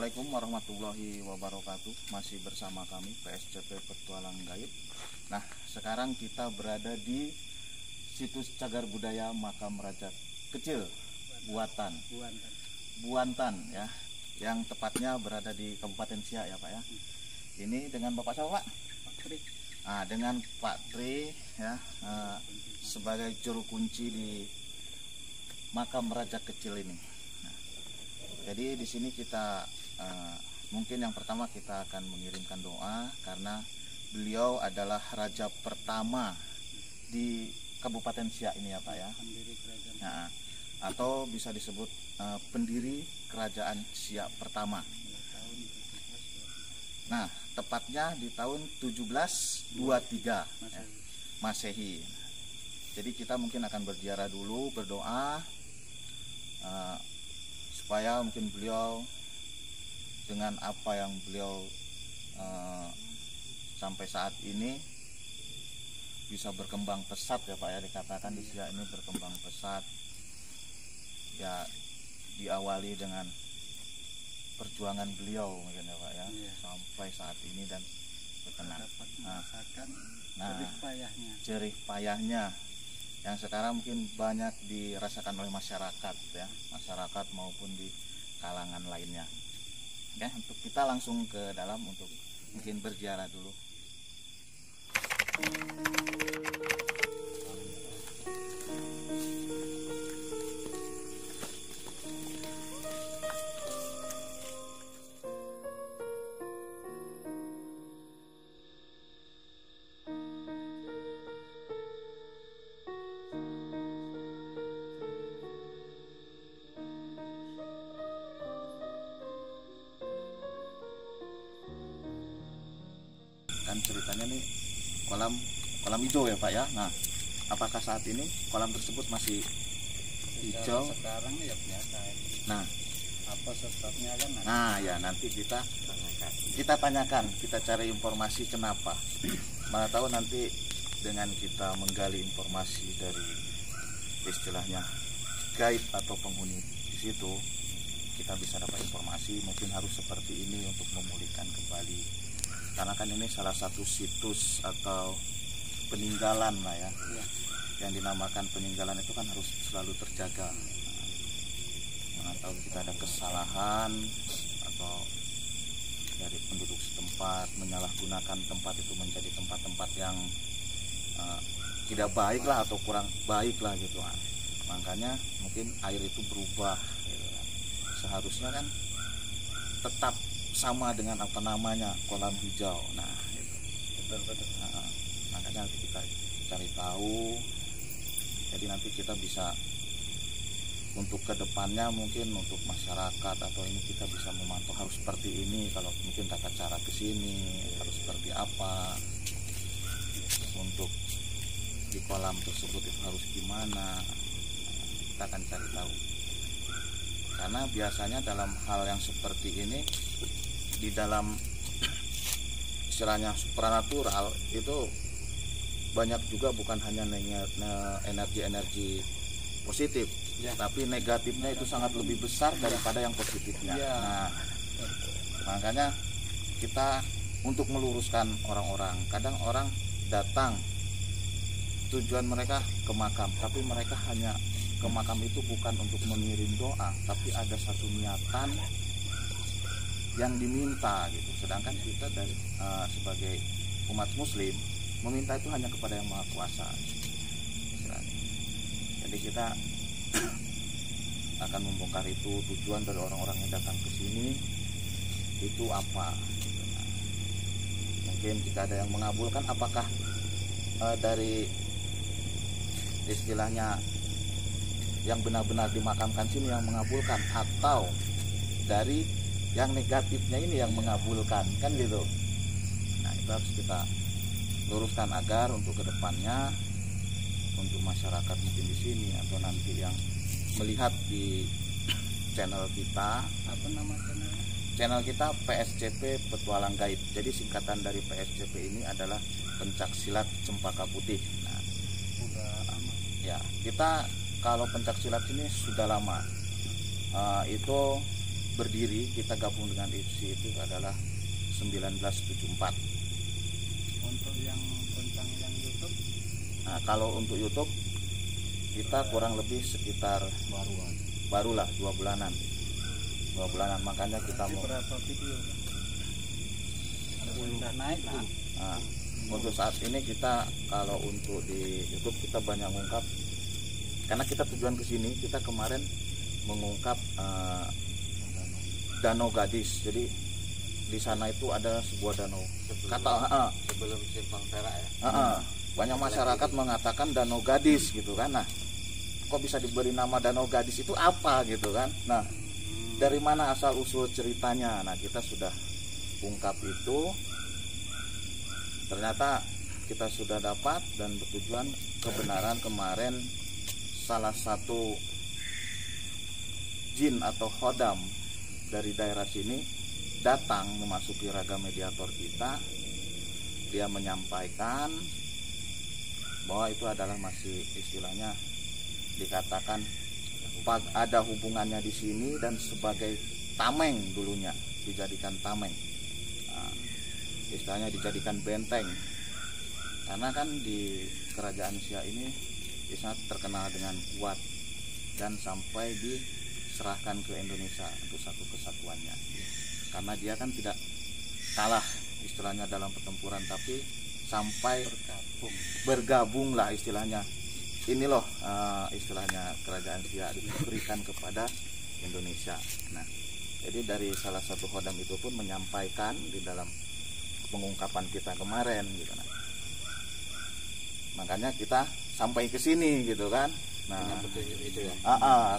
Assalamualaikum warahmatullahi wabarakatuh. Masih bersama kami PSCP Petualang Gaib. Nah, sekarang kita berada di situs cagar budaya Makam Raja Kecil Buantan ya, yang tepatnya berada di Kabupaten Siak ya Pak ya. Ini dengan Bapak siapa Pak? Pak Tri. Nah, dengan Pak Tri ya, sebagai juru kunci di Makam Raja Kecil ini. Jadi di sini kita mungkin yang pertama kita akan mengirimkan doa karena beliau adalah raja pertama di Kabupaten Siak ini ya Pak ya. Pendiri kerajaan. Nah, atau bisa disebut pendiri kerajaan Siak pertama. Nah, tepatnya di tahun 1723 ya, Masehi. Jadi kita mungkin akan berziarah dulu, berdoa supaya mungkin beliau dengan apa yang beliau sampai saat ini bisa berkembang pesat ya Pak ya, dikatakan di Siak ini berkembang pesat ya, diawali dengan perjuangan beliau mungkin ya Pak ya, sampai saat ini dan berkenan. Jerih payahnya yang sekarang mungkin banyak dirasakan oleh masyarakat ya, masyarakat maupun di kalangan lainnya. Ya, untuk kita langsung ke dalam untuk mungkin berziarah dulu. Kan ceritanya nih kolam hijau ya Pak ya. Nah, apakah saat ini kolam tersebut masih hijau? Sekarang ya biasa. Nah, apa sebabnya kan? Nah ya nanti kita tanyakan, kita cari informasi kenapa. Mana tahu nanti dengan kita menggali informasi dari istilahnya gaib atau penghuni di situ, kita bisa dapat informasi mungkin harus seperti ini untuk memulihkan kembali. Karena kan ini salah satu situs atau peninggalan lah ya, yang dinamakan peninggalan itu kan harus selalu terjaga. Nah, tahu kita ada kesalahan atau dari penduduk setempat menyalahgunakan tempat itu menjadi tempat-tempat yang tidak baik lah atau kurang baik lah gitu. Makanya mungkin air itu berubah gitu kan. Seharusnya kan tetap sama dengan apa namanya kolam hijau. Nah itu betul. Makanya nanti kita cari tahu, jadi nanti kita bisa untuk kedepannya mungkin untuk masyarakat atau ini kita bisa memantau harus seperti ini, kalau mungkin tata cara kesini harus seperti apa, untuk di kolam tersebut itu harus gimana. Kita akan cari tahu karena biasanya dalam hal yang seperti ini di dalam istilahnya supranatural itu banyak juga bukan hanya energi positif ya, tapi negatifnya itu sangat lebih besar daripada yang positifnya ya. Nah, makanya kita untuk meluruskan orang-orang, kadang orang datang tujuan mereka ke makam, tapi mereka hanya ke makam itu bukan untuk mengirim doa, tapi ada satu niatan yang diminta gitu. Sedangkan kita dari sebagai umat muslim meminta itu hanya kepada yang maha kuasa. Jadi kita akan membongkar itu, tujuan dari orang-orang yang datang ke sini itu apa. Nah, mungkin jika ada yang mengabulkan, apakah dari istilahnya yang benar-benar dimakamkan sini yang mengabulkan, atau dari yang negatifnya ini yang mengabulkan, kan gitu. Nah, itu harus kita luruskan agar untuk kedepannya, untuk masyarakat mungkin di sini atau nanti yang melihat di channel kita, apa nama channel kita PSCP Petualang Gaib. Jadi singkatan dari PSCP ini adalah Pencaksilat Cempaka Putih. Nah, udah lama ya, kita kalau pencaksilat ini sudah lama. Itu berdiri, kita gabung dengan IFSI itu adalah 1974. Untuk yang tentang yang YouTube Nah, kalau untuk YouTube kita kurang lebih sekitar barulah 2 bulanan. Makanya kita di mau berapa video? Udah naik lah. nah, untuk saat ini kita kalau untuk di YouTube kita banyak mengungkap, karena kita tujuan ke sini, kita kemarin mengungkap Danau Gadis. Jadi di sana itu ada sebuah danau. Sebelum Simpang Perak ya. Banyak masyarakat mengatakan Danau Gadis gitu kan. Nah, kok bisa diberi nama Danau Gadis itu apa gitu kan. Nah, dari mana asal usul ceritanya? Nah, kita sudah ungkap itu. Ternyata kita sudah dapat dan bertujuan kebenaran kemarin salah satu jin atau khodam dari daerah sini datang memasuki raga mediator kita. Dia menyampaikan bahwa itu adalah masih istilahnya dikatakan ada hubungannya di sini dan sebagai tameng dulunya, dijadikan tameng. Nah, istilahnya dijadikan benteng. Karena kan di kerajaan Siak ini sangat terkenal dengan kuat dan sampai diserahkan ke Indonesia untuk satu kesatuannya. Karena dia kan tidak kalah istilahnya dalam pertempuran, tapi sampai bergabung lah istilahnya. Ini loh istilahnya kerajaan Siak diberikan kepada Indonesia. Nah, jadi dari salah satu khodam itu pun menyampaikan di dalam pengungkapan kita kemarin gitu. Nah, makanya kita sampai ke sini gitu kan. Nah, itu ya.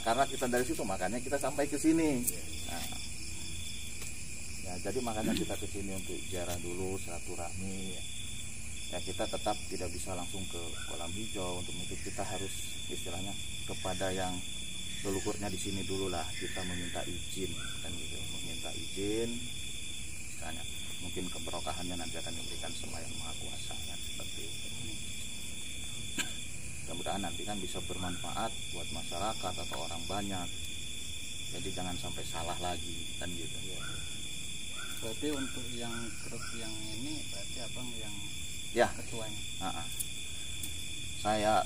Karena kita dari situ makanya kita sampai ke sini. Nah, ya, jadi makanya kita ke sini untuk ziarah dulu, silaturahmi. Ya, kita tetap tidak bisa langsung ke kolam hijau. Untuk itu kita harus istilahnya kepada yang leluhurnya di sini dulu lah, kita meminta izin kan gitu, meminta izin. Misalnya mungkin keberokahannya nanti akan diberikan sama Yang Maha Kuasa kan, seperti itu. Mudah-mudahan nanti kan bisa bermanfaat buat masyarakat atau orang banyak. Jadi jangan sampai salah lagi kan gitu. Berarti untuk yang grup yang ini berarti abang yang Ya, ketuanya. saya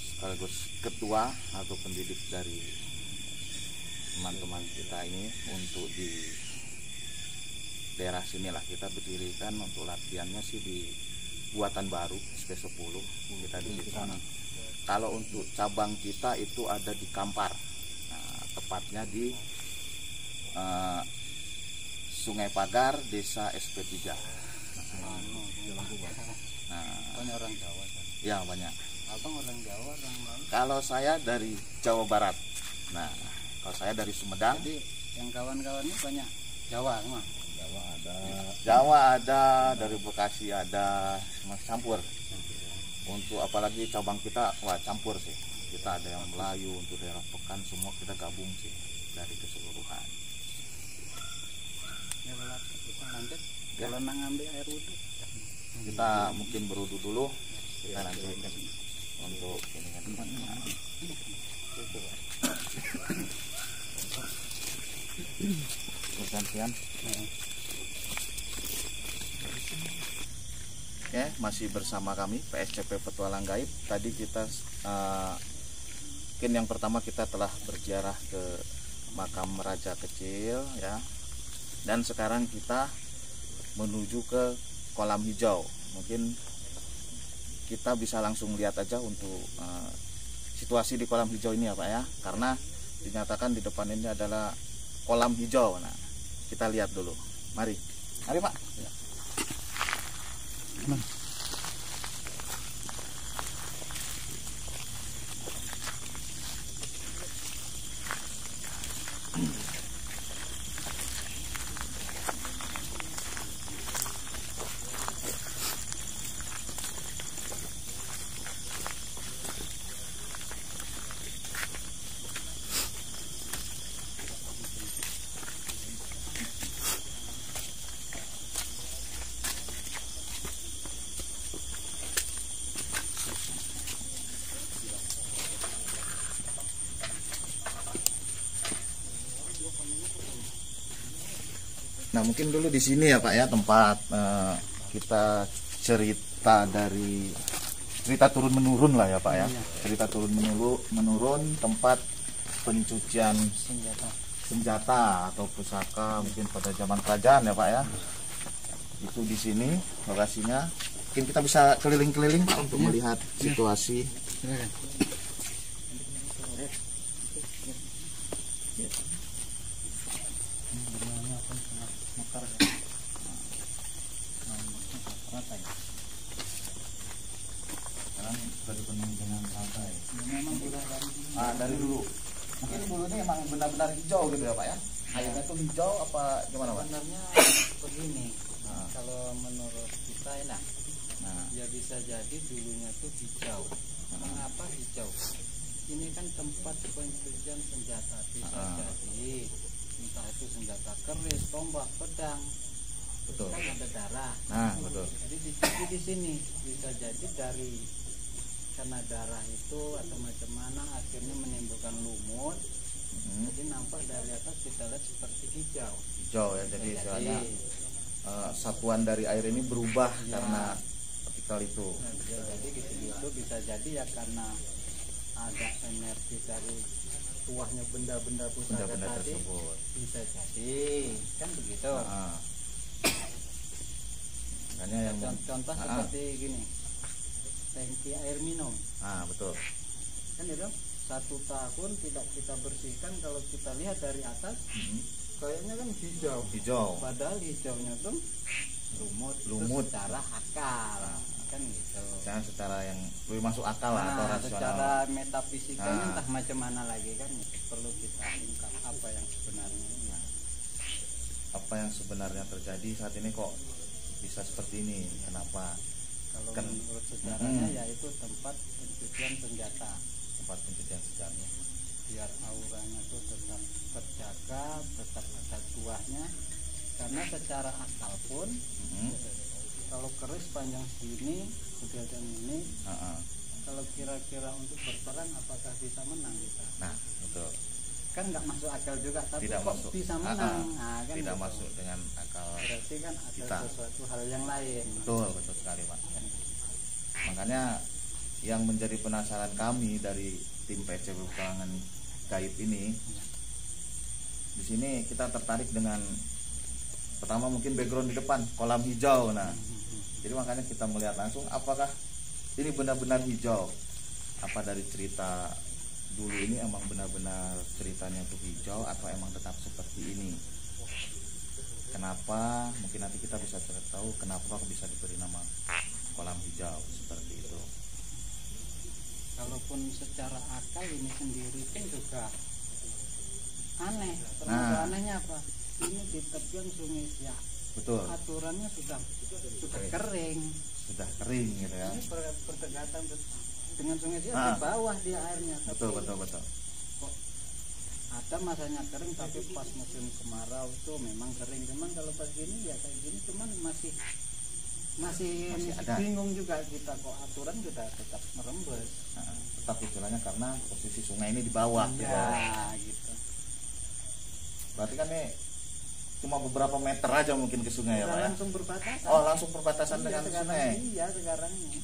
sekaligus ketua atau pendidik dari teman-teman kita ini untuk di daerah sinilah kita berdirikan. Untuk latihannya sih di buatan baru SP10 kita di sana. Kalau untuk cabang kita itu ada di Kampar, tepatnya di Sungai Pagar, Desa SP3. Banyak orang Jawa kan? Ya banyak. Abang orang Jawa, orang lain. Kalau saya dari Jawa Barat. Nah, kalau saya dari Sumedang. Jadi yang kawan-kawan ini banyak Jawa semua. Jawa ada, dari Bekasi ada, semua campur. Untuk apalagi cabang kita, wah campur sih. Kita ada yang Melayu, untuk daerah Pekan semua kita gabung sih dari keseluruhan. Ya kalau kita lanjut, Ya. kalau nang ambil air wudhu. Kita mungkin berwudu dulu, kita nanti untuk ini kan teman-teman. Gantian. Oke, masih bersama kami PSCP Petualang Gaib. Tadi kita mungkin yang pertama kita telah berziarah ke makam Raja Kecil ya. Dan sekarang kita menuju ke kolam hijau. Mungkin kita bisa langsung lihat aja untuk situasi di kolam hijau ini ya Pak ya. Karena dinyatakan di depan ini adalah kolam hijau. Nah, kita lihat dulu. Mari. Mari Pak. Ya. Nah mungkin dulu di sini ya Pak ya tempat kita cerita turun menurun lah ya Pak ya. Cerita turun menurun tempat pencucian senjata atau pusaka mungkin pada zaman kerajaan ya Pak ya. Itu di sini lokasinya. Mungkin kita bisa keliling-keliling Pak untuk melihat situasi. Sekarang sudah dipenuhi dengan rata ya. Dari dulu. Mungkin dulu ini emang benar-benar hijau gitu ya Pak ya. Airnya tuh hijau apa gimana Pak? Sebenarnya begini, kalau menurut kita enak. Ya bisa jadi dulunya tuh hijau. Mengapa hijau? Ini kan tempat pencucian senjata, bisa jadi entah itu senjata keris, tombak, pedang. Betul. Kan ada darah. Betul. Jadi dicuci di sini bisa jadi karena darah itu atau macam mana akhirnya menimbulkan lumut. Jadi nampak dari atas kita lihat seperti hijau. Hijau ya, jadi istilahnya satuan dari air ini berubah karena partikel itu. Jadi gitu bisa jadi ya karena ada energi dari tuahnya benda-benda pusaka tadi tersebut. Bisa jadi kan begitu. Makanya yang contoh seperti gini, tangki air minum. Betul. Kan itu 1 tahun tidak kita bersihkan, kalau kita lihat dari atas kayaknya kan hijau. Padahal hijaunya tuh lumut secara akal. Kan gitu. Secara yang lebih masuk akal atau rasional. Secara metafisikanya entah macam mana lagi kan perlu kita ungkap apa yang sebenarnya. Apa yang sebenarnya terjadi saat ini kok bisa seperti ini? Kenapa? Kalau menurut sejarahnya yaitu tempat pencucian senjata. Biar auranya tuh tetap terjaga, tetap ada tuahnya. Karena secara akal pun kalau keris panjang segini, kejadian ini, kalau kira-kira untuk berperang apakah bisa menang kita? Betul. Kan nggak masuk akal juga, tapi tidak kok masuk. Bisa menang? Kan tidak gitu. Masuk dengan akal. Berarti kan ada kita. Sesuatu hal yang lain. Betul sekali Pak. Makanya yang menjadi penasaran kami dari tim PC Petualangan Gaib ini, di sini kita tertarik dengan pertama mungkin background di depan kolam hijau. Jadi makanya kita melihat langsung apakah ini benar-benar hijau. Apa dari cerita dulu ini emang benar-benar ceritanya itu hijau atau emang tetap seperti ini? Kenapa? Mungkin nanti kita bisa tahu kenapa bisa diberi nama kolam hijau seperti itu. Kalaupun secara akal ini sendiri pun juga aneh. Anehnya apa? Ini di tepian Sungai Siak. Betul. Aturannya sudah kering. Sudah kering gitu ya. Ini berdekatan dengan Sungai Siak di bawah dia airnya. Betul. Kok ada masanya kering, tapi pas musim kemarau itu memang kering. Cuman kalau pas gini ya kayak gini, cuman masih bingung juga kita kok aturan sudah tetap merembes. Tetap istilahnya karena posisi sungai ini di bawah. Gitu. Berarti kan nih cuma beberapa meter aja mungkin ke sungai ya Pak ya? Langsung berbatasan. Langsung berbatasan dengan sungai. Iya sekarang ini.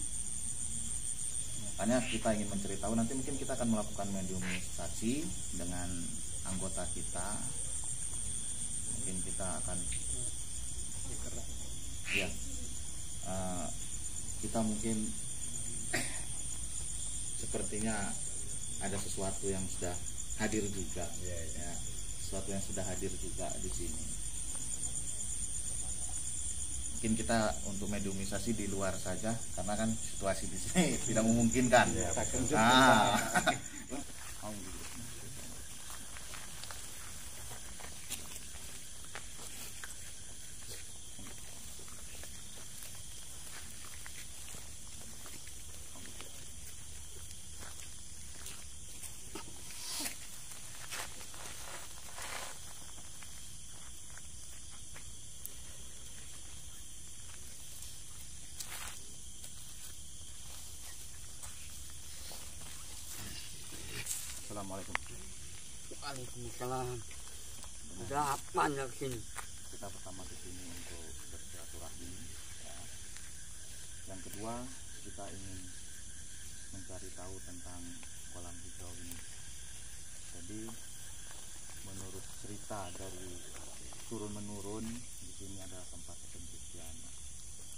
Makanya kita ingin mencari tahu, nanti mungkin kita akan melakukan mediumisasi dengan anggota kita. Mungkin kita akan kita mungkin sepertinya ada sesuatu yang sudah hadir juga ya, sesuatu yang sudah hadir juga di sini. Mungkin kita untuk mediumisasi di luar saja karena kan situasi di sini tidak memungkinkan. Assalamualaikum. Waalaikumsalam. Ada apa lagi? kita pertama ke sini untuk bersilaturahmi ya. Yang kedua, kita ingin mencari tahu tentang kolam hijau ini. Jadi menurut cerita dari turun menurun, di sini ada tempat pencucian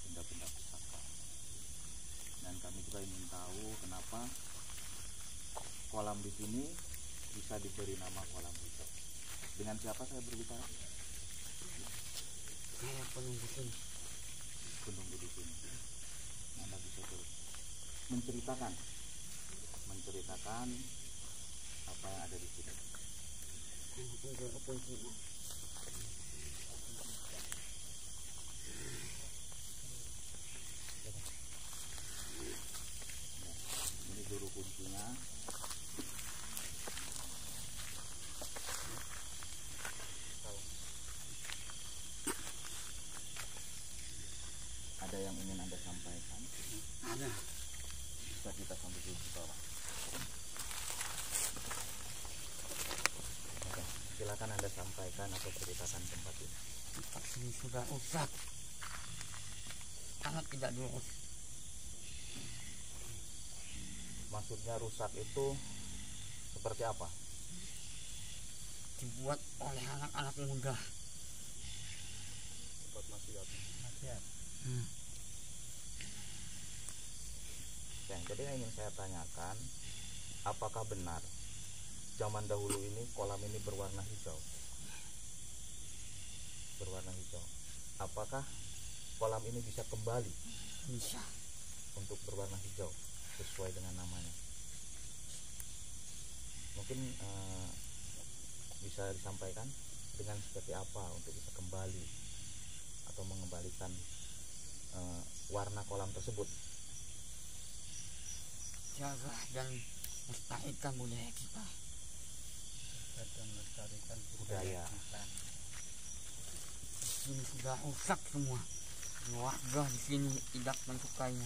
benda-benda pusaka. Dan kami juga ingin tahu kenapa kolam di sini bisa diberi nama kolam hijau. Dengan siapa saya berbicara? Saya penunggu sini. Penunggu di sini. Anda bisa terus menceritakan apa yang ada di sini. Ini juru kuncinya. Ada yang ingin Anda sampaikan? Ada. Bisa kita sambil duduk di bawah. Oke, silakan Anda sampaikan atau ceritakan tempat ini. Tempat sini sudah rusak. Sangat tidak lurus. Maksudnya rusak itu seperti apa? Dibuat oleh anak-anak muda. Tempat maksiat. Ya, jadi yang ingin saya tanyakan, apakah benar zaman dahulu ini kolam ini berwarna hijau? Berwarna hijau. Apakah kolam ini bisa kembali Bisa. untuk berwarna hijau sesuai dengan namanya? Mungkin bisa disampaikan dengan seperti apa untuk bisa kembali atau mengembalikan warna kolam tersebut? Jaga dan lestarikan budaya kita. Dan melestarikan Budaya. kita. Di sini sudah rusak semua. Warga di sini tidak menyukainya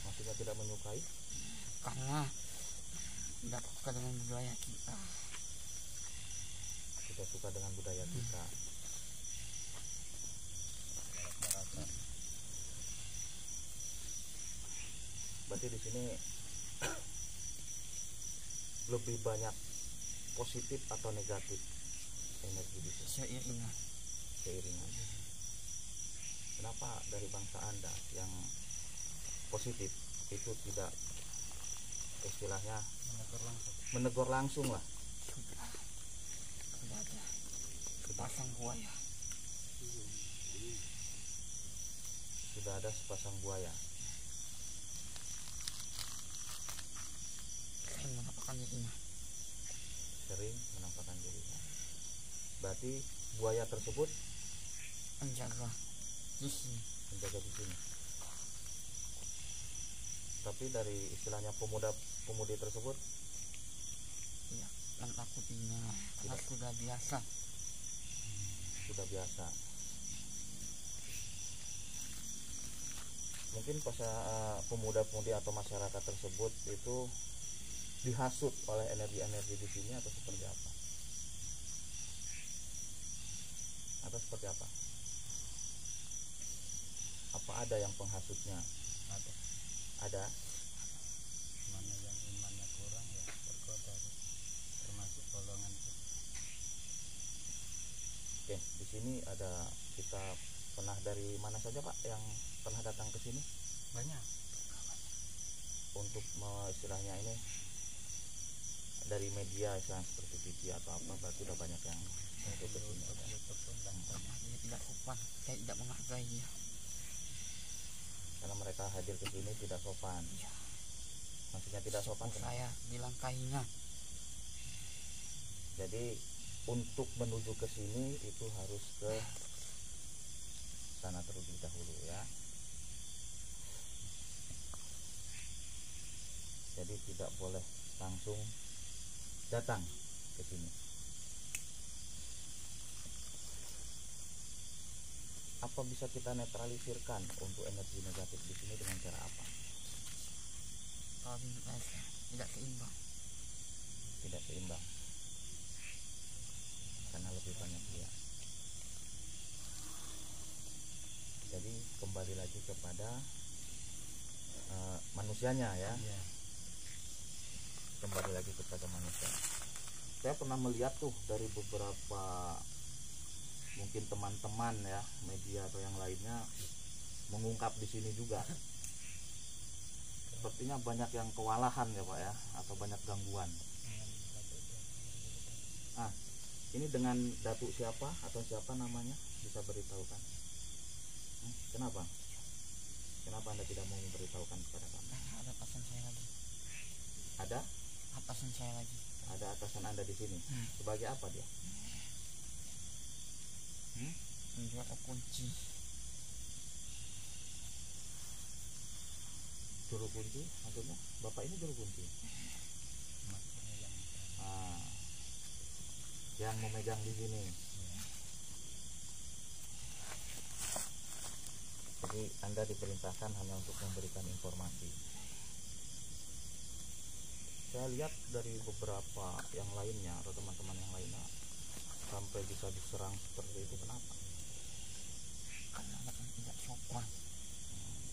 Maksudnya tidak menyukai? karena tidak suka dengan budaya kita. Tidak suka dengan budaya kita. Berarti di sini lebih banyak positif atau negatif energi di sini Seiringan. seiringan. Kenapa dari bangsa Anda yang positif itu tidak istilahnya menegur langsung lah? Sudah ada sepasang buaya. Sudah ada sepasang buaya. Sering menampakkan dirinya. Sering menampakkan dirinya. Berarti buaya tersebut Menjaga di sini. menjaga di sini. Tapi dari istilahnya pemuda-pemudi tersebut Ya, yang takutinya karena sudah biasa. sudah biasa. Mungkin pemuda-pemudi atau masyarakat tersebut itu dihasut oleh energi-energi di sini atau seperti apa? Atau seperti apa? Apa ada yang penghasutnya? Ada. Mana yang imannya kurang ya tergoda, termasuk golongan itu. Oke, di sini ada kita pernah dari mana saja Pak yang pernah datang ke sini Banyak. untuk istilahnya ini dari media istilahnya seperti TV atau apa, berarti udah banyak yang untuk ke sini. YouTube pun banyak. Dia tidak sopan. Saya tidak menghargai dia. Karena mereka hadir ke sini tidak sopan. Ya, Maksudnya tidak sopan kenapa? saya dilangkahinya. Jadi untuk menuju ke sini itu harus ke sana terlebih dahulu ya. Jadi tidak boleh langsung datang ke sini. Apa bisa kita netralisirkan untuk energi negatif di sini dengan cara apa? Kalau menurut saya tidak seimbang. Tidak seimbang. karena lebih banyak dia. Jadi kembali lagi kepada manusianya ya. Kembali lagi kepada manusia. Saya pernah melihat tuh dari beberapa mungkin teman-teman ya, media atau yang lainnya mengungkap di sini juga. Sepertinya banyak yang kewalahan ya Pak ya, atau banyak gangguan. Ini dengan datuk siapa atau siapa namanya, bisa beritahukan? Kenapa? Kenapa Anda tidak mau memberitahukan kepada kami? Ada atasan saya lagi. Ada? Atasan saya lagi. Ada atasan Anda di sini. Sebagai apa dia? Menjual kunci. Juru kunci maksudnya? Bapak ini juru kunci? Yang memegang di sini. Jadi Anda diperintahkan hanya untuk memberikan informasi. Saya lihat dari beberapa yang lainnya atau teman-teman yang lainnya sampai bisa diserang seperti itu, kenapa? Karena akan tidak sopan.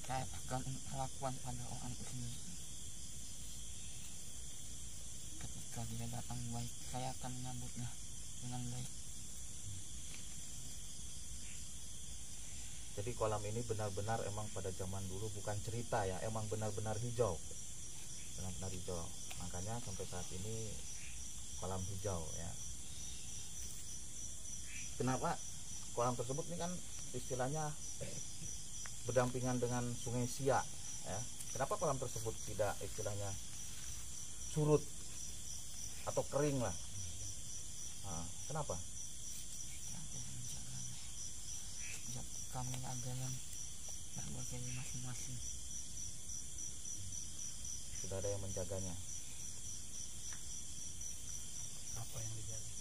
Saya akan melakukan pada orang ini. Ketika dia datang baik, saya akan menyambutnya dengan baik. Jadi kolam ini benar-benar emang pada zaman dulu bukan cerita ya, emang benar-benar hijau. Benar-benar hijau. Makanya sampai saat ini kolam hijau ya. Kenapa kolam tersebut ini kan istilahnya berdampingan dengan Sungai Siak ya. Kenapa kolam tersebut tidak istilahnya surut atau kering lah? Kenapa? Setiap kami ada yang berbagai masing-masing. Sudah ada yang menjaganya. Apa yang dijaga?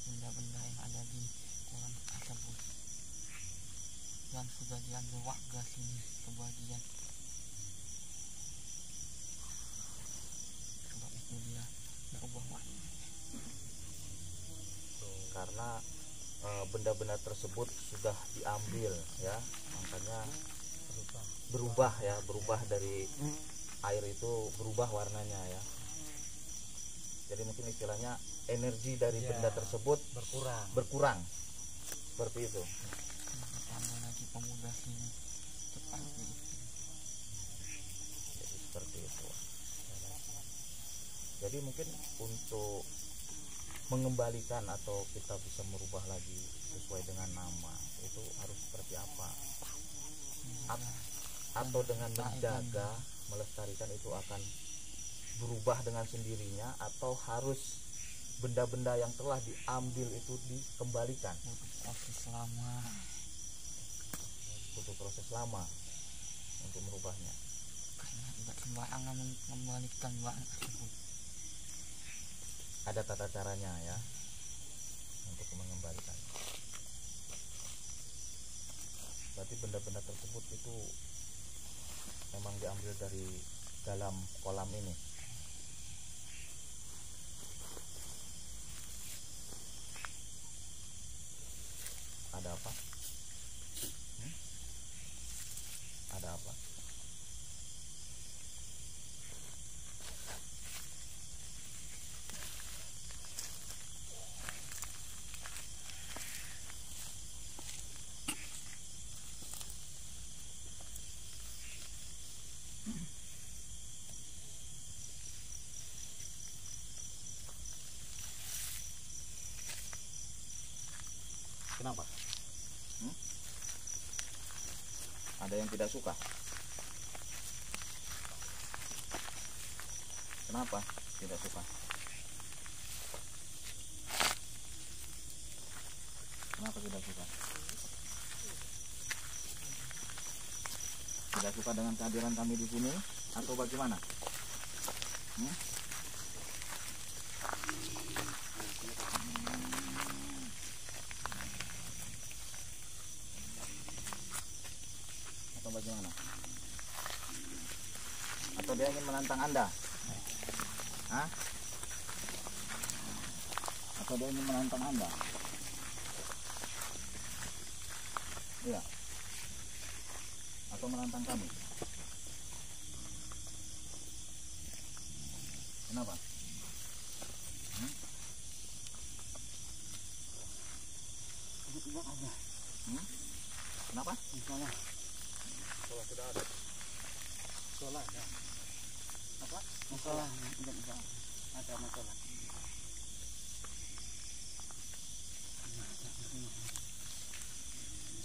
Benda-benda yang ada di kolam tersebut yang sudah diambil warga sini sebagian. Sebab itu dia berubah warna. Karena benda-benda tersebut sudah diambil ya, makanya berubah dari air itu, berubah warnanya ya. Jadi mungkin istilahnya energi dari benda tersebut berkurang seperti itu. Tambah lagi pemuda sini seperti itu. Jadi seperti itu. Jadi mungkin untuk mengembalikan atau kita bisa merubah lagi sesuai dengan nama itu harus seperti apa? Atau dengan menjaga, melestarikan itu akan berubah dengan sendirinya, atau harus benda-benda yang telah diambil itu dikembalikan? Butuh proses lama untuk merubahnya. Karena tidak sembarangan mengembalikan barang tersebut. Ada tata caranya ya untuk mengembalikan. Berarti benda-benda tersebut itu memang diambil dari dalam kolam ini. Ada apa? Ada apa? Kenapa? Ada yang tidak suka? Kenapa tidak suka? Kenapa tidak suka? Tidak suka dengan kehadiran kami di sini atau bagaimana? Atau bagaimana? Atau dia ingin menantang Anda? Hah? Atau dia ingin menantang Anda? Iya. Atau menantang kami? Kenapa? Tidak ada. Kenapa? Musola. Musola sudah ada. Musola ada. Apa? Musola. Tidak ada. Ada musola.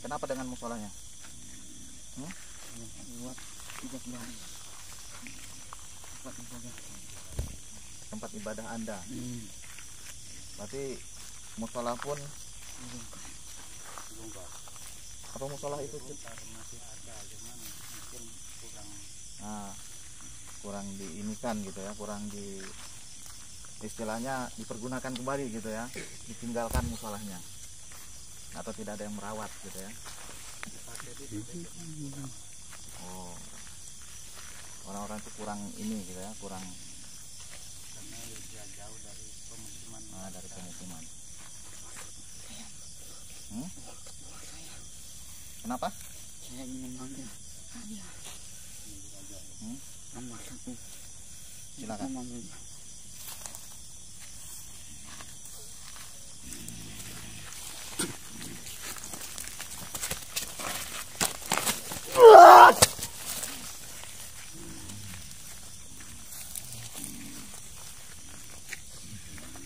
Kenapa dengan musolanya? Buat ibadah. Tempat ibadah. Tempat ibadah Anda. Berarti musola pun apa musola itu? Masih ada, cuman mungkin kurang. Kurang diinikan gitu ya, kurang di istilahnya dipergunakan kembali gitu ya, ditinggalkan musolahnya atau tidak ada yang merawat gitu ya. Oh, orang-orang itu kurang ini gitu ya, kurang Karena dia jauh dari pemukiman. dari pemukiman. Kenapa? Saya ingin manggil hadiah. Nomor 1. Silakan. Manggilnya.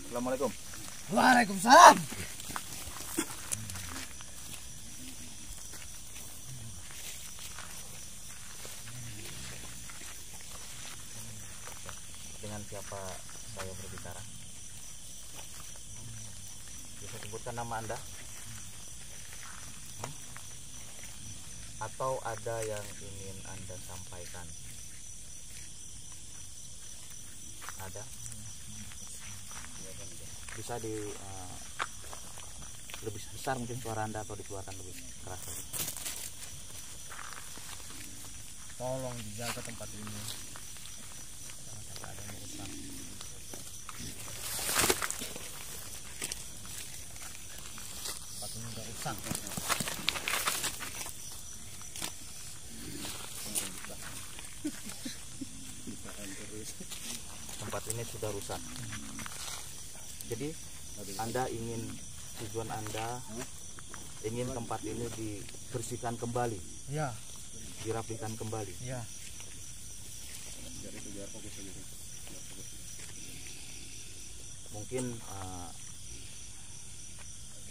Assalamualaikum. Waalaikumsalam. Dengan siapa saya berbicara? Bisa sebutkan nama Anda? Atau ada yang ingin Anda sampaikan? Ada? Bisa lebih besar mungkin suara Anda atau dikeluarkan lebih keras lagi. Tolong dijaga tempat ini. Jangan sampai ada yang merusak. Tempat ini udah rusak. Tempat ini sudah rusak. Jadi Anda tujuan Anda ingin tempat ini dibersihkan kembali, Ya, dirapikan kembali. ya. Mungkin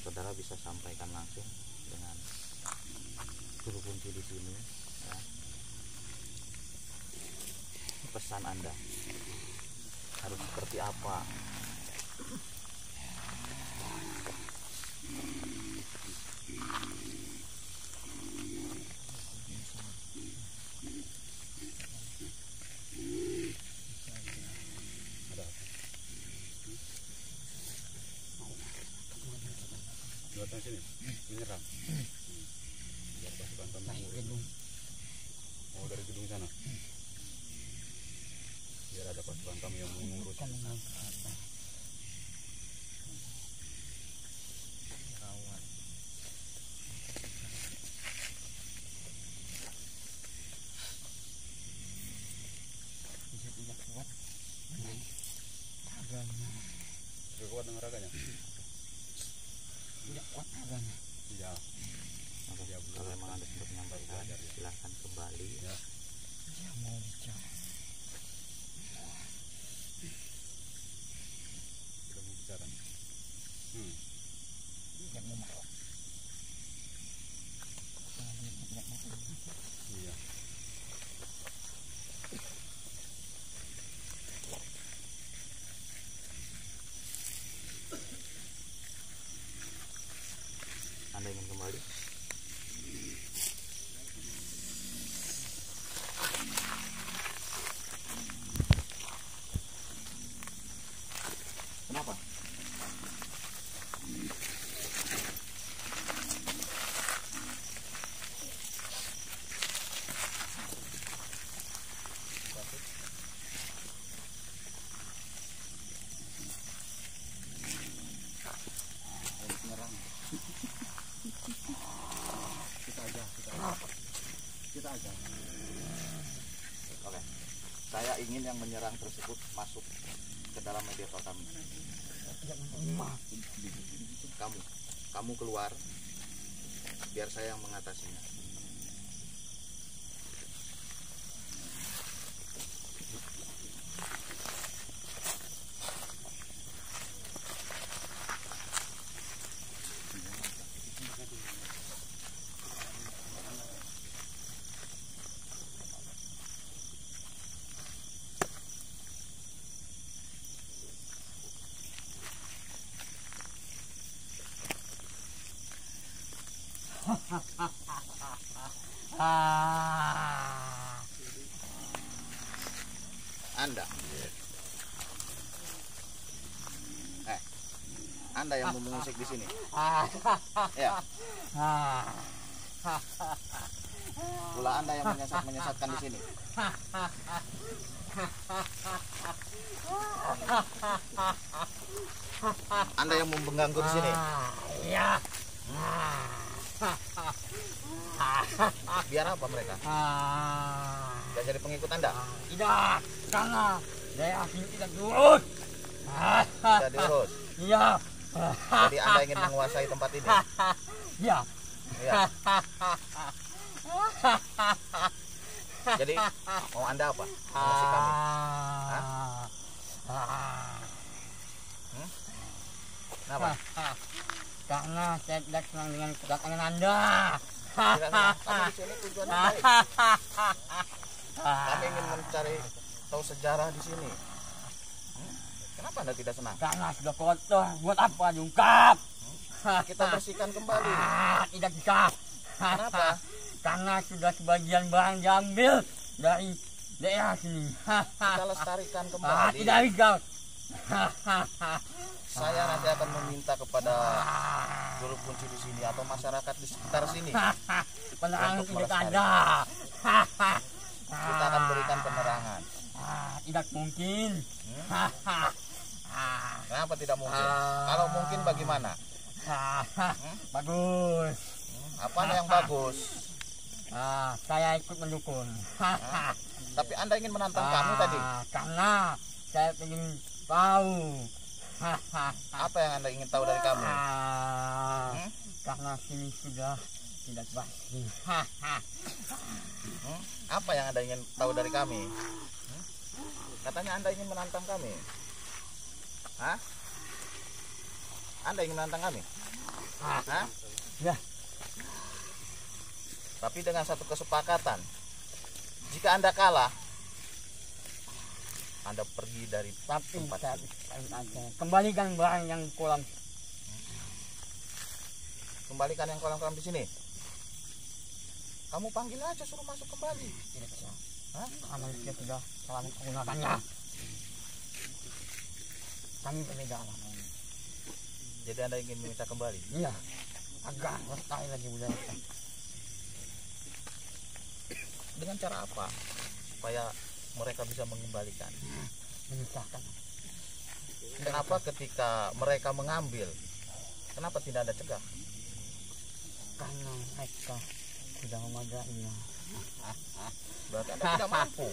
saudara bisa sampaikan langsung dengan juru kunci di sini ya. Pesan Anda harus seperti apa? Datang sini, menyerang. Biar pasukan kami Gedung. mau dari gedung sana. Biar ada pasukan kami yang mengurus. Rawat. Bisa tidak kuat. Agaknya. Sudah kuat dengan raganya? Tidak kuat agaknya. Iya. Kalau memang Anda sudah menyampaikan, silahkan kembali. Ya. Dia mau bicara. Sudah mau bicara. Tidak mau marah. Dia tidak mau. Iya. Anda ingin kembali? saja. Oke. Saya ingin yang menyerang tersebut masuk ke dalam mediator kami. Kamu keluar, biar saya yang mengatasinya. Anda yang mau mengusik di sini. Ya. Pula Anda yang menyesatkan di sini. Anda yang mengganggu di sini. Iya. Biar apa mereka? Tidak jadi pengikut Anda? Tidak, karena saya asli tidak diurus. Tidak diurus. Iya. Jadi Anda ingin menguasai tempat ini? Iya. Iya. Jadi mau Anda apa? Mengusik kami? Kenapa? Karena saya tidak senang dengan kedatangan Anda. Tidak senang. Kami di sini tujuannya baik. Kami ingin mencari tahu sejarah di sini. Kenapa Anda tidak senang? Karena sudah kotor. Buat apa diungkap? Kita bersihkan kembali. Tidak bisa. Kenapa? Karena sudah sebagian barang diambil dari daerah sini. Kita lestarikan kembali. Tidak bisa. Saya nanti akan meminta kepada juru kunci di sini atau masyarakat di sekitar sini. Penerangan Untuk tidak melestarikan. ada. Kita akan berikan penerangan. Tidak mungkin. Kenapa tidak mungkin? Kalau mungkin bagaimana? Bagus. Apa yang bagus? Saya ikut mendukung. Tapi Anda ingin menantang kami tadi. Karena saya ingin tahu. Apa yang Anda ingin tahu dari kami? Karena sini sudah tidak pasti. Apa yang Anda ingin tahu dari kami? Katanya Anda ingin menantang kami. Hah? Anda ingin menantang kami? Hah? Ya. Tapi dengan satu kesepakatan. Jika Anda kalah, Anda pergi dari Tapi tempat saya ini. kembalikan barang yang kolam. Kembalikan yang kolam-kolam di sini. Kamu panggil aja, suruh masuk kembali. Tidak bisa. Manusia sudah salah menggunakannya. Kami berbeda alamat. Jadi Anda ingin meminta kembali? Iya. Agar lestari lagi budaya kita. Dengan cara apa? Supaya mereka bisa mengembalikan. Memisahkan. Kenapa ketika mereka mengambil, kenapa tidak Anda cegah? Karena mereka sudah memadainya. Berarti Anda tidak mampu.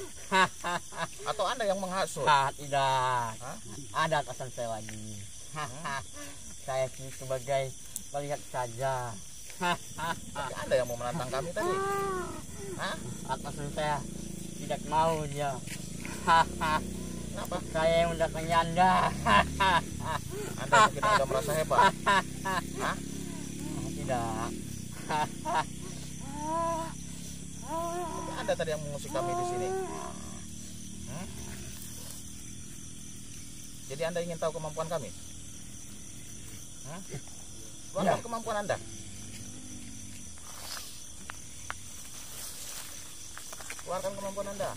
Atau Anda yang menghasut? Tidak. Hah? Ada atasan saya lagi. Saya sih sebagai melihat saja. Tapi Anda yang mau menantang kami tadi. Hah? Atasan saya tidak mau dia. Kenapa? Saya yang mendatangi Anda. Anda mungkin sudah merasa hebat. Hah? Tidak. Tapi Anda tadi yang mengusik kami di sini. Jadi Anda ingin tahu kemampuan kami? Keluarkan kemampuan Anda. Keluarkan kemampuan Anda.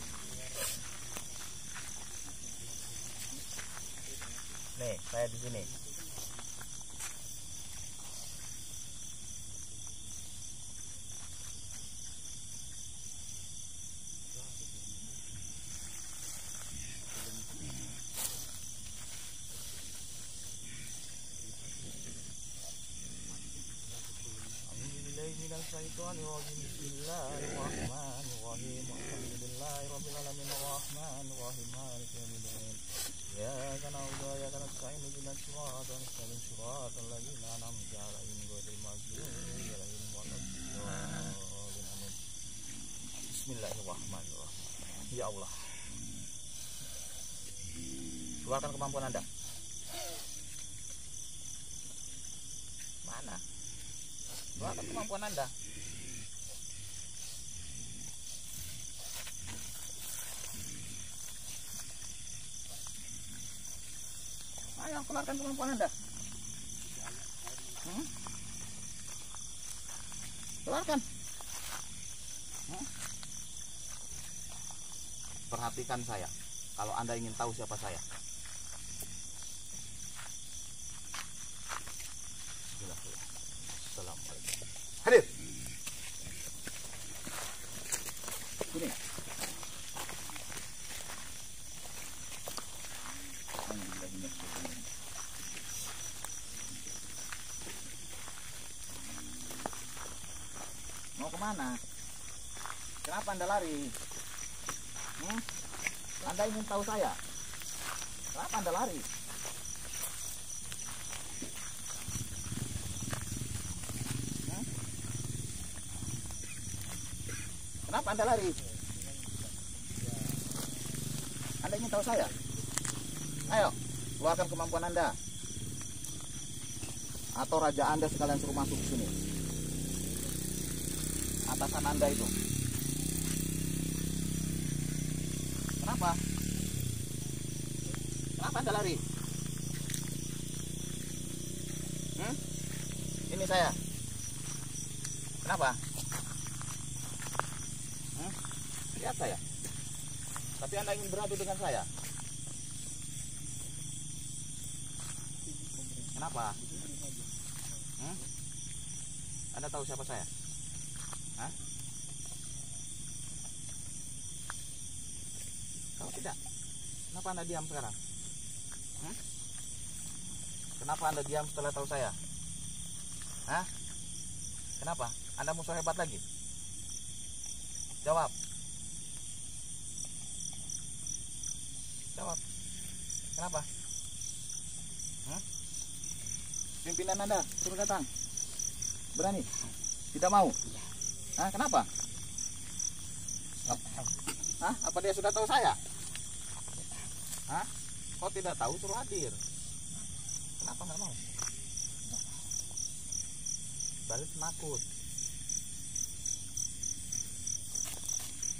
Nih, saya di sini. Bismillahirrahmanirrahim. Bismillahirrahmanirrahim. Alhamdulillahirabbil alamin arrahmanir rahim maliki yaumiddin. Iyyaka na'budu wa iyyaka nasta'in ihdinas siratal mustaqim siratal ladzina an'amta 'alaihim ghairil maghdubi 'alaihim waladdallin. Amin. Bismillahirrahmanirrahim. Ya Allah, keluarkan kemampuan Anda. Mana? Keluarkan kemampuan Anda. Ayo, keluarkan kemampuan Anda. Keluarkan. Perhatikan saya. Kalau Anda ingin tahu siapa saya. Assalamualaikum. Hadir. Sini. Mau kemana? Kenapa Anda lari? Anda ingin tahu saya? Kenapa Anda lari? Kenapa Anda lari? Anda ingin tahu saya? Ayo, keluarkan kemampuan Anda. Atau raja Anda sekalian suruh masuk ke sini. Atasan Anda itu. Kenapa? Kenapa Anda lari? Ini saya. Kenapa? Lihat saya. Tapi Anda ingin beradu dengan saya. Kenapa? Anda tahu siapa saya? Hah? Kalau tidak, kenapa Anda diam sekarang? Kenapa Anda diam setelah tahu saya? Hah? Kenapa? Anda musuh hebat lagi? Jawab. Jawab. Kenapa? Pimpinan Anda suruh datang. Berani? Tidak mau? Hah? Kenapa? Hah? Apa dia sudah tahu saya? Hah? Kok tidak tahu suruh hadir? Kenapa nggak mau? Balik penakut.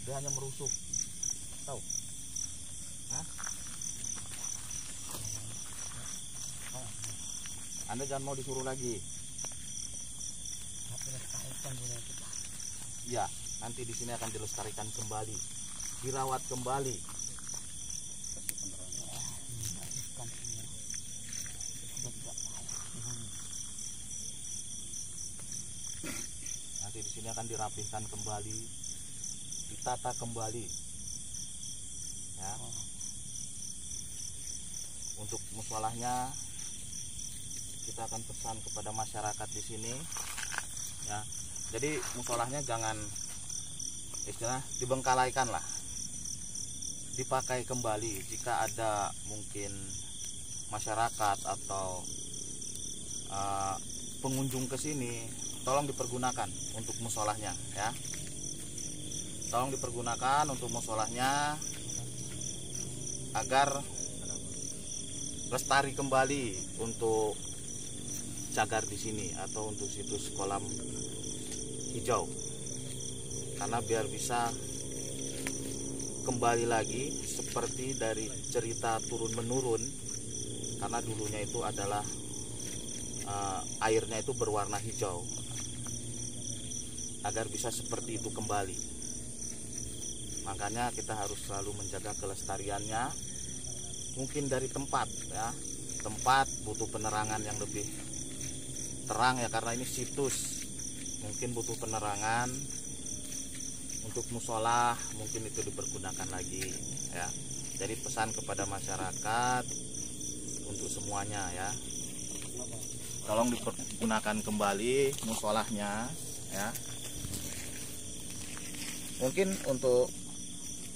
Dia hanya merusuk. Tahu? Hah? Anda jangan mau disuruh lagi. Ya, nanti di sini akan dilestarikan kembali, dirawat kembali. Nanti di sini akan dirapihkan kembali, ditata kembali. Ya. Untuk musholahnya kita akan pesan kepada masyarakat di sini. Ya. Jadi musholahnya jangan istilah dibengkalaikan lah, dipakai kembali. Jika ada mungkin masyarakat atau pengunjung ke sini, tolong dipergunakan untuk musholahnya, ya. Tolong dipergunakan untuk musholahnya agar lestari kembali untuk cagar di sini atau untuk situs kolam hijau, karena biar bisa kembali lagi seperti dari cerita turun menurun, karena dulunya itu adalah airnya itu berwarna hijau, agar bisa seperti itu kembali. Makanya kita harus selalu menjaga kelestariannya. Mungkin dari tempat, ya, tempat butuh penerangan yang lebih terang, ya, karena ini situs. Mungkin butuh penerangan. Untuk musholah mungkin itu dipergunakan lagi, ya. Jadi pesan kepada masyarakat untuk semuanya, ya, tolong dipergunakan kembali musholahnya, ya. Mungkin untuk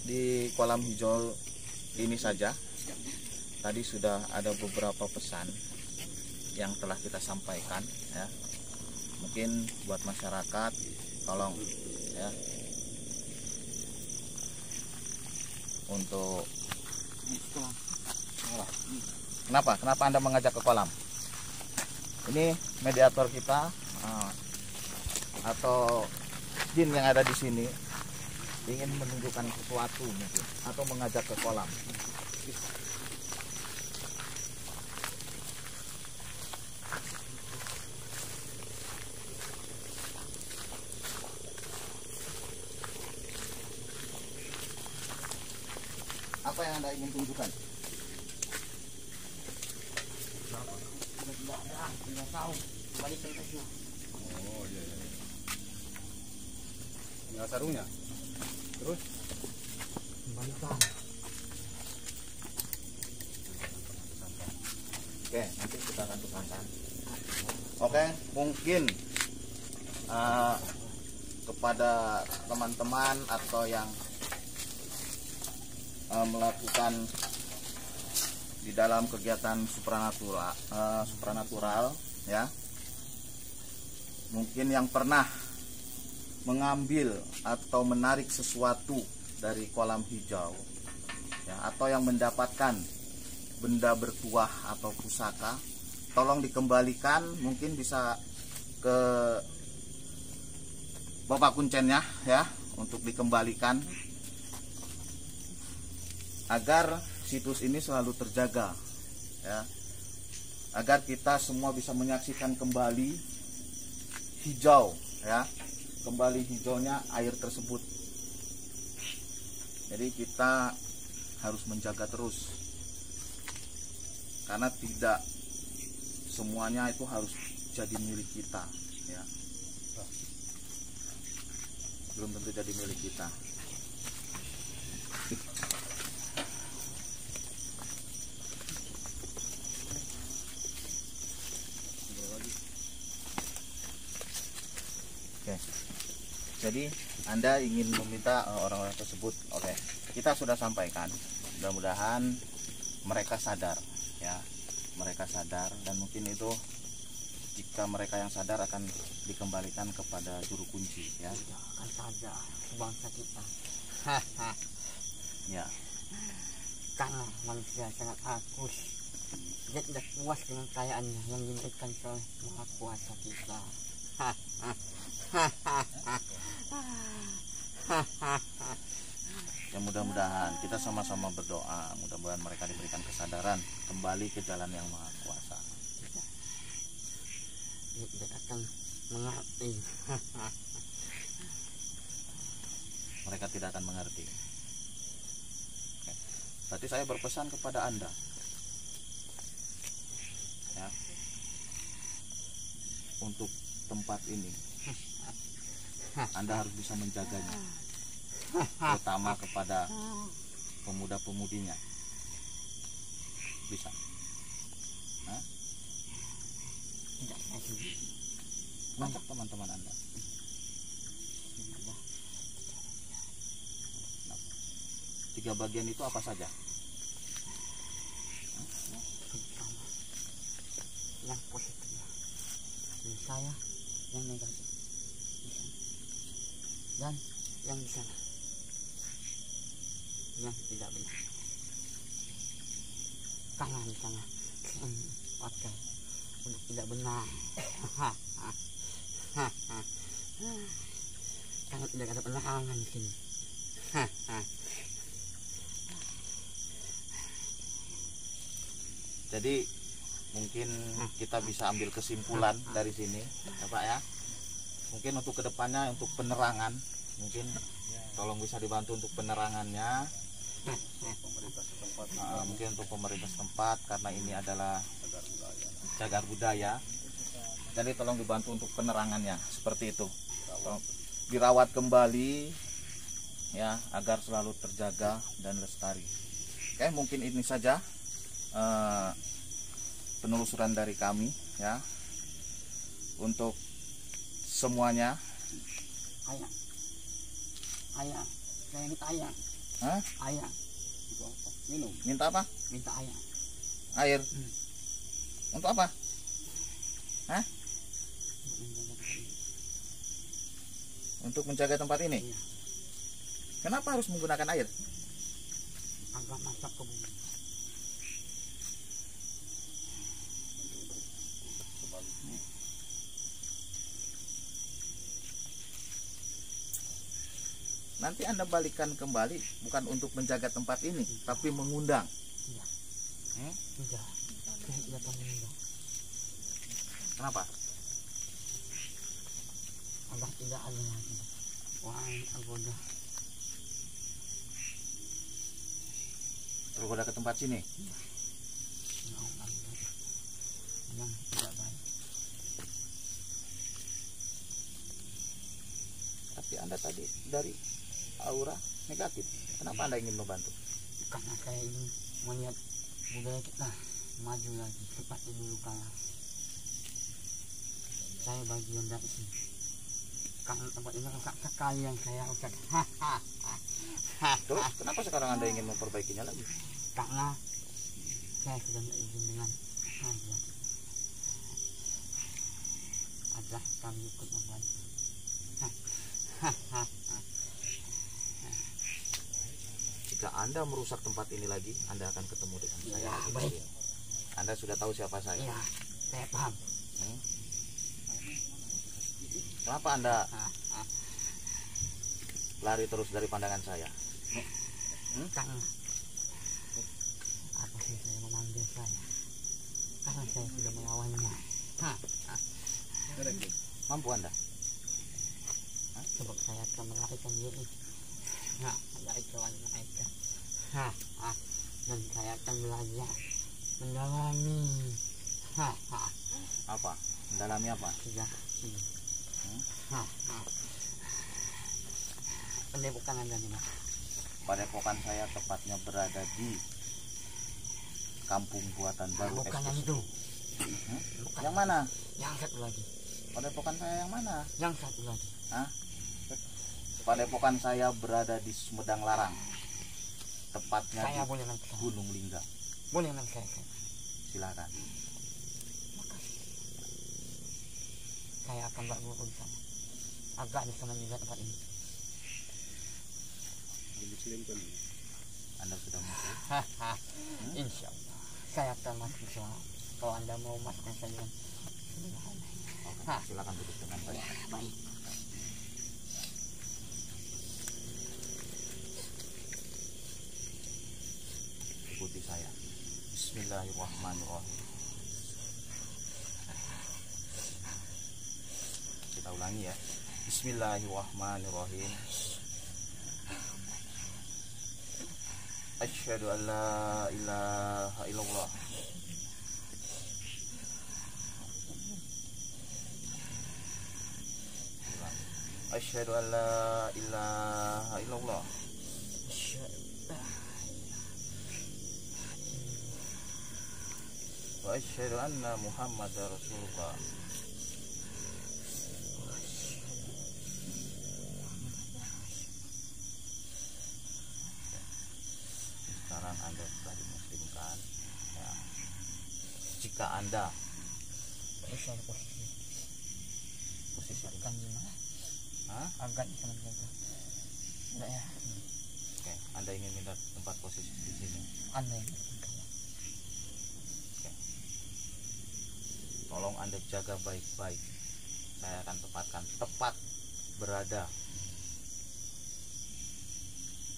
di kolam hijau ini saja. Tadi sudah ada beberapa pesan yang telah kita sampaikan ya. Mungkin buat masyarakat tolong ya untuk kenapa Anda mengajak ke kolam? Ini mediator kita atau jin yang ada di sini ingin menunjukkan sesuatu mungkin atau mengajak ke kolam. Apa yang Anda ingin tunjukkan? Tidak tahu. Balikin ke sini. Oh iya. Ini sarungnya. Terus Kembalikan. Oke, nanti kita akan pesankan. Oke, mungkin kepada teman-teman atau yang melakukan di dalam kegiatan supranatural ya, mungkin yang pernah mengambil atau menarik sesuatu dari kolam hijau ya, atau yang mendapatkan benda bertuah atau pusaka, tolong dikembalikan. Mungkin bisa ke Bapak Kuncennya ya, untuk dikembalikan agar situs ini selalu terjaga ya, agar kita semua bisa menyaksikan kembali hijau ya, kembali hijaunya air tersebut. Jadi kita harus menjaga terus, karena tidak semuanya itu harus jadi milik kita ya, belum tentu jadi milik kita. Oke, jadi Anda ingin meminta orang-orang tersebut. Oke, kita sudah sampaikan. Mudah-mudahan mereka sadar ya, mereka sadar, dan mungkin itu jika mereka yang sadar akan dikembalikan kepada juru kunci ya. Akan sadar bangsa kita. Ya, Karena manusia sangat rakus. Dia tidak puas dengan kekayaannya yang diberikan oleh Maha Kuasa kita. ya mudah-mudahan kita sama-sama berdoa, mudah-mudahan mereka diberikan kesadaran kembali ke jalan yang Maha Kuasa. Dia tidak akan mengerti. Mereka tidak akan mengerti. Oke. Berarti saya berpesan kepada Anda ya, untuk tempat ini Anda harus bisa menjaganya, terutama kepada pemuda-pemudinya. Bisa? Hah? Tidak saya sendiri. Ngajak teman-teman Anda. Tiga bagian itu apa saja? Pertama, yang positif, yang saya, yang negatif, dan yang di sana, yang tidak benar. Karena di sana pakai untuk tidak benar. Karena tidak ada penerangan di sini. Jadi mungkin kita bisa ambil kesimpulan dari sini ya Pak ya. Mungkin untuk kedepannya, untuk penerangan, mungkin tolong bisa dibantu untuk penerangannya. Mungkin untuk pemerintah setempat, karena ini adalah cagar budaya, jadi tolong dibantu untuk penerangannya seperti itu. Dirawat kembali ya, agar selalu terjaga dan lestari. Oke, mungkin ini saja penelusuran dari kami ya, untuk semuanya. Ayah, saya minta ayah. Hah? Ayah, Itu apa? Minum. Minta apa? minta ayah. Air. Untuk apa? Hah? Untuk menjaga tempat ini. Iya. Kenapa harus menggunakan air? Agak masak ke bumi. Nanti Anda balikan kembali bukan untuk menjaga tempat ini, tapi mengundang. Iya. Tidak. Saya tidak akan meninggal. Kenapa? Agak tidak ada lagi. Wah, agoda. Tergoda ke tempat sini. Yang tidak baik. Tapi Anda tadi dari aura negatif. Kenapa Anda ingin membantu? Karena saya ingin melihat budaya kita maju lagi seperti dulu kala. Saya bagian dari sini. Karena tempat ini rusak sekali yang saya rusak. Terus kenapa sekarang Anda ingin memperbaikinya lagi? Karena saya sudah berizin dengan raja. Adalah kami ikut membantu. Jika Anda merusak tempat ini lagi, Anda akan ketemu dengan saya. Ya, baik. Anda sudah tahu siapa saya. Iya, saya paham. Kenapa Anda lari terus dari pandangan saya? Karena apa sih saya memanggil saya? Karena saya sudah melawannya. Mampu Anda? Sebab saya akan melarikan diri dari kawan mereka. Dan saya akan belajar mendalami Apa? Mendalami apa? sejarah ini. Pendepokan Anda nih, Mas. Padepokan saya tepatnya berada di Kampung Buatan Baru. Bukan yang itu. Bukan. Yang mana? Yang satu lagi. Padepokan saya yang mana? Yang satu lagi. Padepokan saya berada di Sumedang Larang. Tepatnya Saya di boleh nanti saya. Gunung Lingga. Boleh nanti saya. Silakan. Makasih. Saya akan berguru di sana. Agak di sana juga tempat ini. Muslim kan. Anda sudah masuk? Insya Allah. Saya akan masuk Islam. Kalau Anda mau masukkan saya dengan Oke, silakan duduk dengan baik. baik. Ikuti saya. Bismillahirrahmanirrahim. Kita ulangi ya. Bismillahirrahmanirrahim. Asyhadu an la ilaha illallah. Asyhadu an la ilaha illallah. Wa asyhadu anna Muhammadar Rasulullah. Sekarang Anda sudah dimuslimkan ya. Jika Anda posisi Akan gimana? Agak di sana saja. Enggak ya. Oke, Anda ingin minta tempat posisi di sini. Anda yang bertingkah. Tolong Anda jaga baik-baik. Saya akan tempatkan tepat berada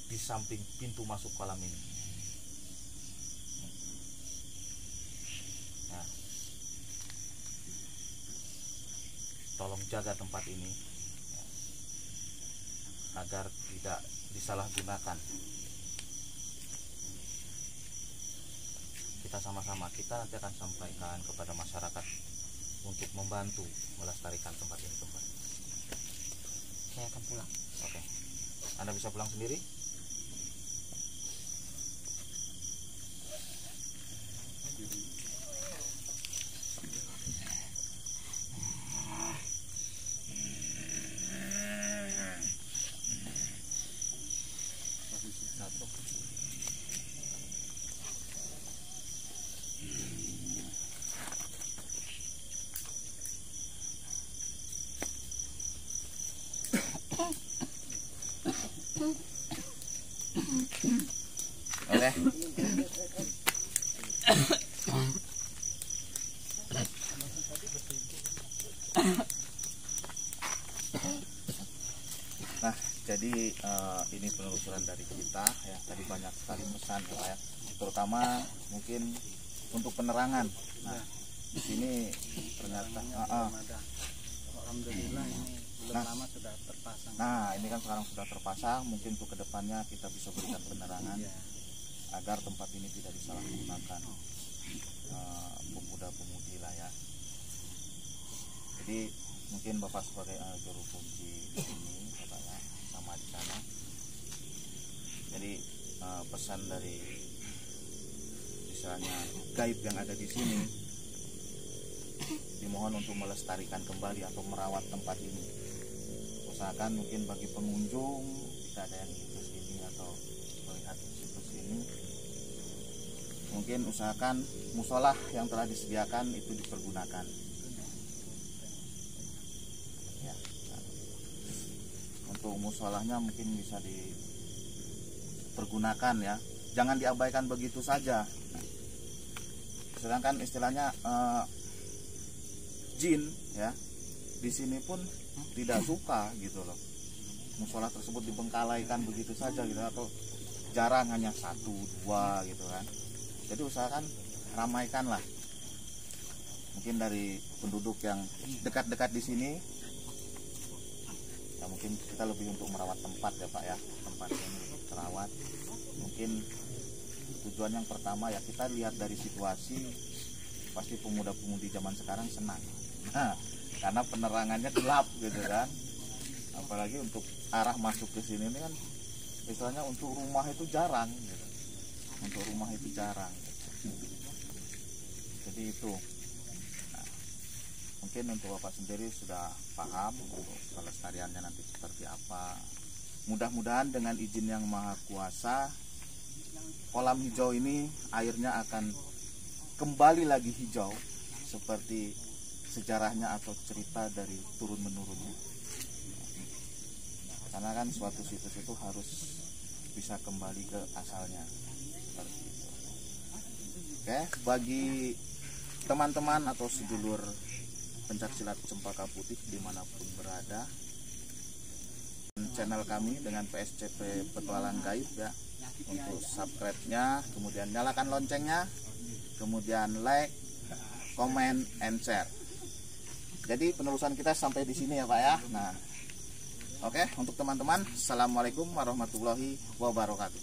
di samping pintu masuk kolam ini. Nah, tolong jaga tempat ini ya, agar tidak disalahgunakan. Kita sama-sama, kita nanti akan sampaikan kepada masyarakat untuk membantu melestarikan tempat ini kembali. Saya akan pulang. Oke, Anda bisa pulang sendiri. Oke. Nah, jadi ini penelusuran dari kita ya. Tadi banyak sekali pesan ya, terutama mungkin untuk penerangan. Nah, di sini ternyata alhamdulillah ini belum lama sudah terpasang. Nah, ini kan sekarang sudah terpasang. Mungkin untuk kedepannya kita bisa berikan penerangan agar tempat ini tidak disalahgunakan pemuda-pemudi lah ya. Jadi mungkin Bapak sebagai juru kunci di sini, Bapak ya, sama di sana. Jadi pesan dari misalnya gaib yang ada di sini dimohon untuk melestarikan kembali atau merawat tempat ini. Usahakan mungkin bagi pengunjung jika ada yang ke sini atau melihat situs ini, mungkin usahakan musolah yang telah disediakan itu dipergunakan. Ya, untuk musolahnya mungkin bisa dipergunakan ya, jangan diabaikan begitu saja. Sedangkan istilahnya jin ya di sini pun tidak suka gitu loh musola tersebut dibengkalaikan begitu saja gitu, atau jarang hanya 1-2 gitu kan. Jadi usahakan ramaikan lah, mungkin dari penduduk yang dekat-dekat di sini ya, mungkin kita lebih untuk merawat tempat ya Pak ya, tempat ini terawat. Mungkin tujuan yang pertama ya, kita lihat dari situasi pasti pemuda-pemudi zaman sekarang senang. Nah, karena penerangannya gelap gitu kan, apalagi untuk arah masuk ke sini ini kan istilahnya untuk rumah itu jarang gitu. Untuk rumah itu jarang gitu. Jadi itu nah, mungkin untuk Bapak sendiri sudah paham untuk pelestariannya nanti seperti apa. Mudah-mudahan dengan izin yang Maha Kuasa, kolam hijau ini airnya akan kembali lagi hijau seperti sejarahnya atau cerita dari turun-menurunnya. Karena kan suatu situs itu harus bisa kembali ke asalnya seperti itu. Oke, bagi teman-teman atau sedulur pencaksilat Cempaka Putih dimanapun berada, channel kami dengan PSCP Petualang Gaib ya, untuk subscribe-nya, kemudian nyalakan loncengnya, kemudian like, comment, and share. Jadi penelusuran kita sampai di sini ya Pak ya. Nah, oke, untuk teman-teman, assalamualaikum warahmatullahi wabarakatuh.